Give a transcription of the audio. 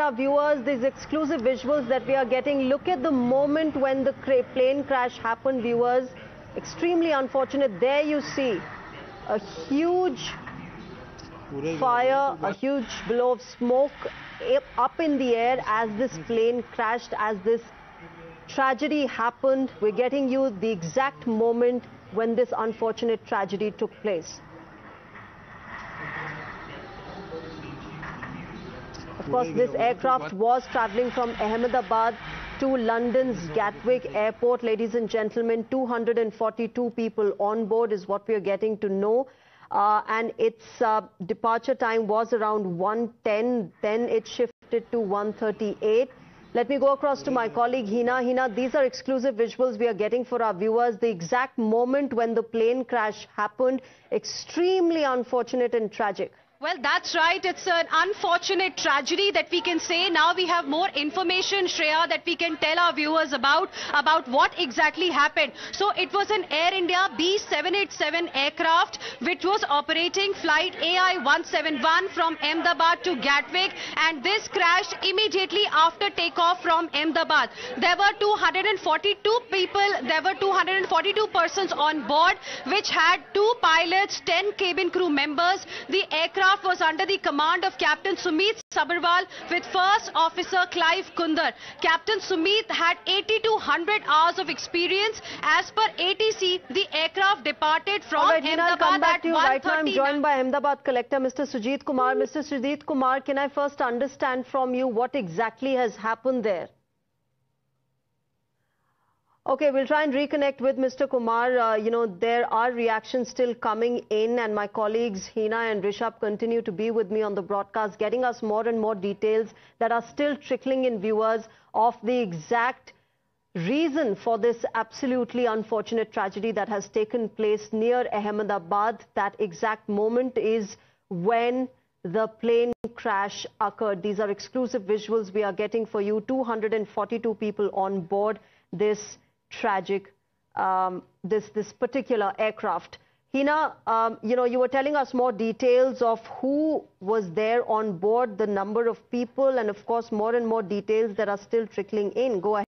our viewers these exclusive visuals that we are getting. Look at the moment when the plane crash happened, viewers. Extremely unfortunate. There you see a huge fire, a huge blow of smoke up in the air as this plane crashed, as this tragedy happened. We're getting you the exact moment when this unfortunate tragedy took place. Of course, this aircraft was traveling from Ahmedabad to London's Gatwick Airport. Ladies and gentlemen, 242 people on board is what we are getting to know. And its departure time was around 1:10. Then it shifted to 1:38. Let me go across to my colleague Hina. Hina, these are exclusive visuals we are getting for our viewers. The exact moment when the plane crash happened. Extremely unfortunate and tragic. Well, that's right. It's an unfortunate tragedy that we can say. Now we have more information, Shreya, that we can tell our viewers about what exactly happened. So it was an Air India B787 aircraft which was operating flight AI-171 from Ahmedabad to Gatwick, and this crashed immediately after takeoff from Ahmedabad. There were 242 people, there were 242 persons on board, which had 2 pilots, 10 cabin crew members. The aircraft was under the command of Captain Sumit Sabharwal with First Officer Clive Kundar. Captain Sumit had 80-100 hours of experience. As per ATC, the aircraft departed from Ahmedabad I'll come back to you. Right now, I'm joined by Ahmedabad collector, Mr. Sujit Kumar. Mr. Sujit Kumar, can I first understand from you what exactly has happened there? Okay, we'll try and reconnect with Mr. Kumar. There are reactions still coming in, and my colleagues Hina and Rishabh continue to be with me on the broadcast, getting us more and more details that are still trickling in, viewers, of the exact reason for this absolutely unfortunate tragedy that has taken place near Ahmedabad. That exact moment is when the plane crash occurred. These are exclusive visuals we are getting for you. 242 people on board this tragic, this particular aircraft. Hina, you were telling us more details of who was there on board, the number of people, and of course more and more details that are still trickling in. Go ahead.